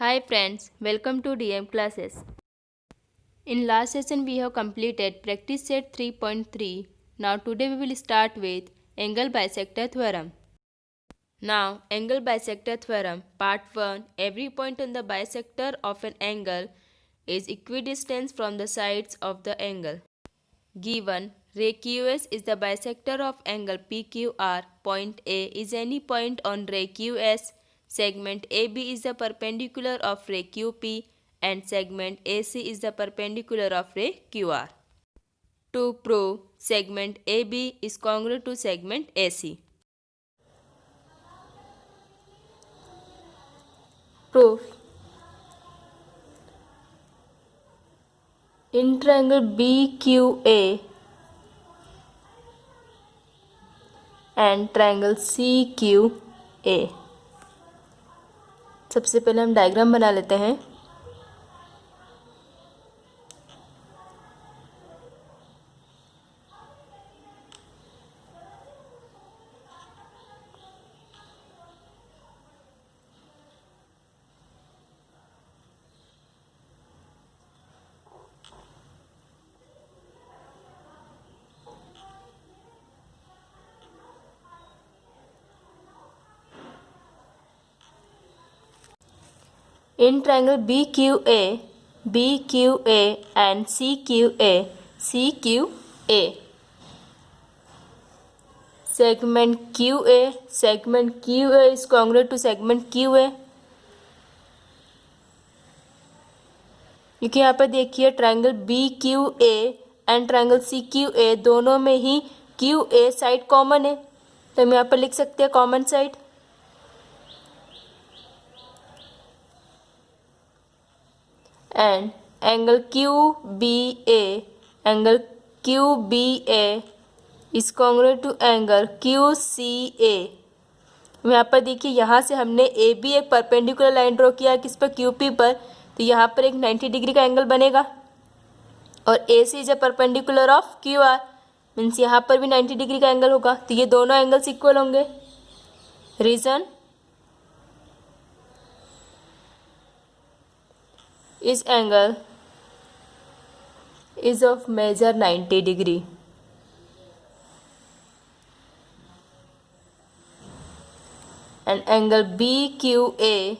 Hi friends, welcome to DM classes. In last session we have completed practice set 3.3. Now today we will start with angle bisector theorem. Now angle bisector theorem part 1. Every point on the bisector of an angle is equidistant from the sides of the angle. Given ray QS is the bisector of angle PQR, point A is any point on ray QS, segment AB is the perpendicular of ray QP and segment AC is the perpendicular of ray QR. To prove segment AB is congruent to segment AC. Proof. In triangle BQA and triangle CQA, सबसे पहले हम diagram बना लेते हैं. In triangle BQA and CQA, segment QA is congruent to segment QA. क्योंकि यहाँ पर देखिए triangle BQA and triangle CQA दोनों में ही QA साइड कॉमन है, तो हम यहाँ पर लिख सकते हैं common side. And angle QBA is congruent to angle QCA. यहाँ पर देखिए, यहाँ से हमने AB एक परपेंडिकुलर लाइन ड्रॉ किया किस पर, QP पर, तो यहाँ पर एक 90 डिग्री का एंगल बनेगा. और AC is a perpendicular of QR, means यहाँ पर भी 90 डिग्री का एंगल होगा, तो ये दोनों एंगल्स इक्वल होंगे. रीजन इस angle is of measure 90 degree. And angle BQA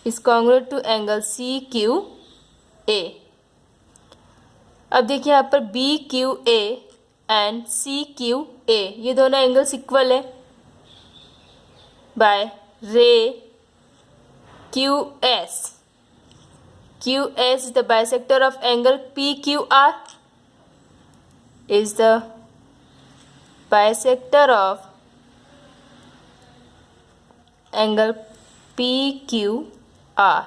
is congruent to angle CQA. अब देखिए यहाँ पर BQA एंड CQA ये दोनों एंगल्स इक्वल है बाय रे QS. QS is the bisector of angle PQR, is the bisector of angle PQR.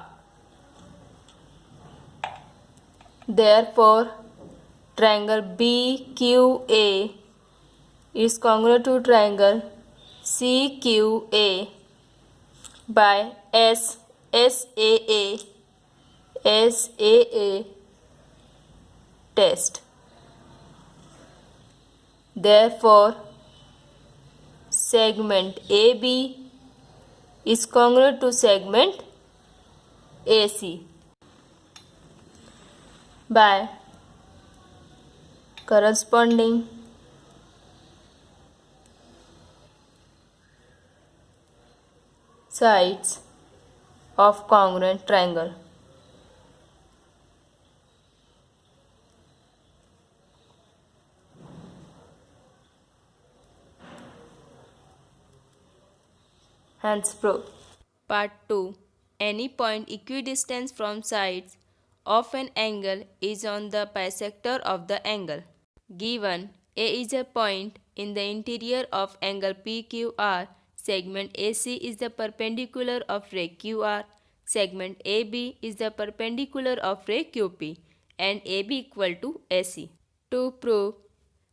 Therefore, triangle BQA is congruent to triangle CQA by SAA test. Therefore, segment AB is congruent to segment AC by corresponding sides of congruent triangle. Hence proof. Part 2. Any point equidistant from sides of an angle is on the bisector of the angle. Given A is a point in the interior of angle PQR, segment AC is the perpendicular of ray QR, segment AB is the perpendicular of ray QP, and AB equal to AC. To prove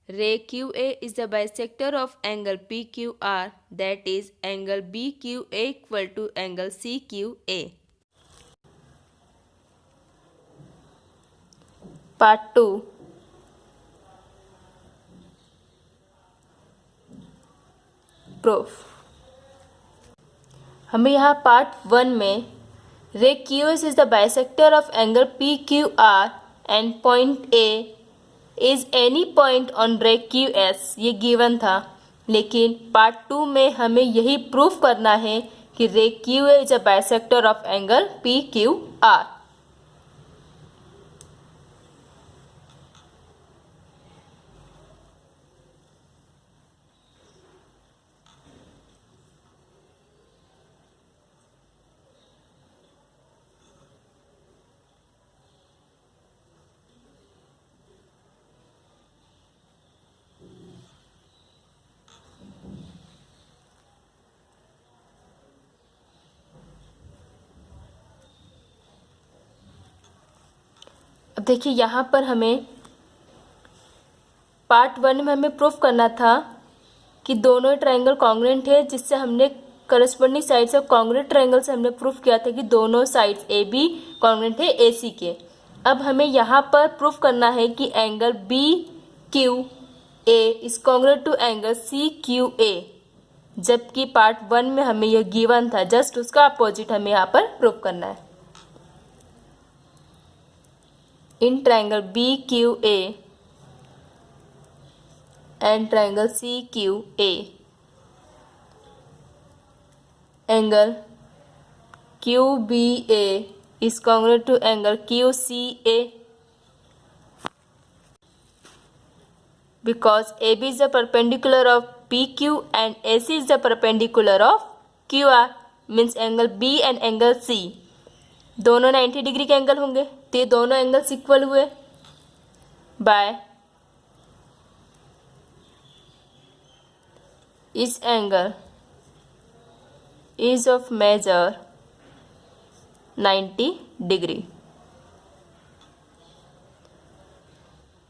ray QA is the bisector of angle PQR, that is angle BQA equal to angle CQA. Part 2. Proof. हमें यहाँ part 1 में रे QS is the bisector of angle PQR and point A is any point on रे QS। ये given था, लेकिन part 2 में हमें यही प्रूफ करना है कि रे QA is a bisector of angle PQR। अब देखिए यहाँ पर हमें पार्ट 1 में हमें प्रूफ करना था कि दोनों ट्रायंगल कॉन्ग्रुएंट है, जिससे हमने करस्पॉन्डिंग साइड से कॉन्ग्रुएंट ट्रायंगल से हमने प्रूफ किया था कि दोनों साइड्स ए बी कॉन्ग्रुएंट है ए सी के। अब हमें यहाँ पर प्रूफ करना है कि angle B Q A is congruent to angle C Q A, जबकि पार्ट 1 में हमें यह गिवन था, जस्ट उसका अपोजिट हमें यहाँ पर प्रूफ करना है। In triangle B Q A and triangle CQA, angle QBA is congruent to angle QCA because AB is the perpendicular of PQ and AC is the perpendicular of QR, means angle B and angle C दोनों 90 degree के angle होंगे, तो ये दोनों angles equal हुए by इस angle is of measure 90 degree.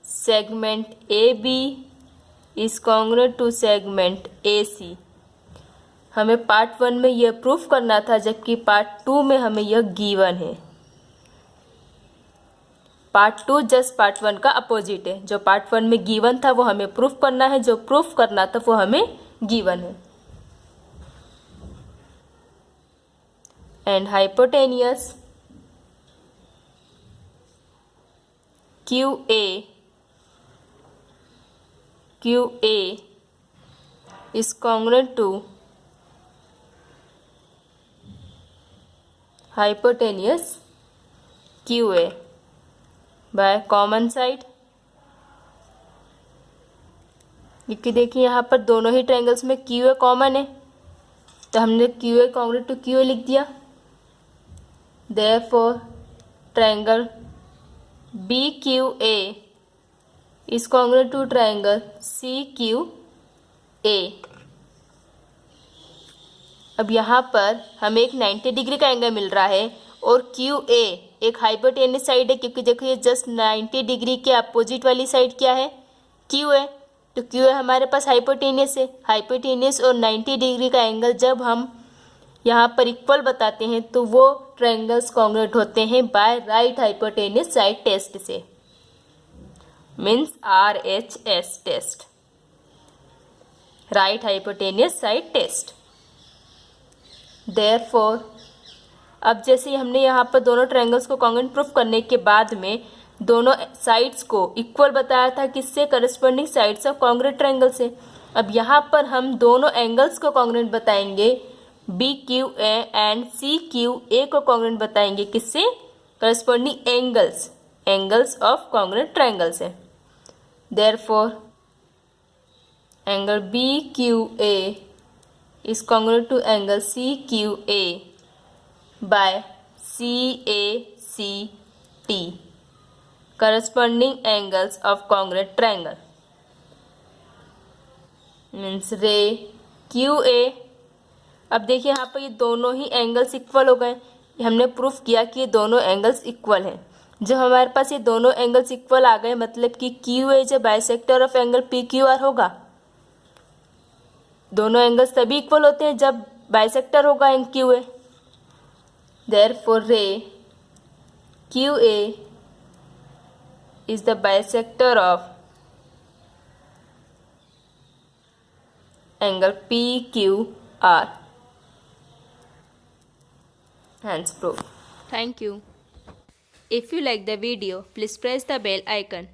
Segment A B is congruent to segment A C. हमें part 1 में यह प्रूफ करना था, जबकि पार्ट 2 में हमें यह गिवन है। पार्ट 2 जस्ट पार्ट 1 का अपोजिट है। जो पार्ट 1 में गिवन था वो हमें प्रूफ करना है, जो प्रूफ करना था वो हमें गिवन है। And hypotenuse QA is congruent to hypotenuse QA by common side। क्योंकि देखिए यहाँ पर दोनों ही ट्रायंगल्स में QA कॉमन है, तो हमने QA कॉन्ग्रुएंट टू QA लिख दिया। Therefore triangle BQA is congruent to triangle CQA। अब यहाँ पर हमें एक 90 डिग्री का एंगल मिल रहा है और QA एक हाइपोटेन्यूस साइड है, क्योंकि देखो ये जस्ट 90 डिग्री के अपोजिट वाली साइड क्या है QA, तो QA हमारे पास हाइपोटेन्यूस है। हाइपोटेन्यूस और 90 डिग्री का एंगल जब हम यहाँ पर इक्वल बताते हैं तो वो ट्रायंगल्स कॉन्ग्रुएंट होते हैं by right hypotenuse side test से, means RHS test, right hypotenuse side test. Therefore अब जैसे ही हमने यहाँ पर दोनों ट्रायंगल्स को कॉन्ग्रुएंट प्रूफ करने के बाद में दोनों साइड्स को इक्वल बताया था, किससे? Corresponding sides of congruent triangle से। अब यहाँ पर हम दोनों एंगल्स को कॉन्ग्रुएंट बताएंगे, BQA एंड CQA को कॉन्ग्रुएंट बताएंगे, किससे? Corresponding angles of congruent triangle से। Therefore angle BQA is congruent to angle CQA by CACT, corresponding angles of congruent triangle, means रे QA। अब देखिए यहाँ पर ये दोनों ही एंगल्स इक्वल हो गए, हमने प्रूफ किया कि ये दोनों एंगल्स इक्वल हैं। जब हमारे पास ये दोनों एंगल्स इक्वल आ गए, मतलब कि QA is bisector of angle PQR होगा। दोनों एंगल्स तभी इक्वल होते हैं जब बाइसेक्टर होगा एंगल QA। देयरफॉर रे QA is the bisector of angle PQR, hence proof। Thank you. If you like the video, please press the bell icon.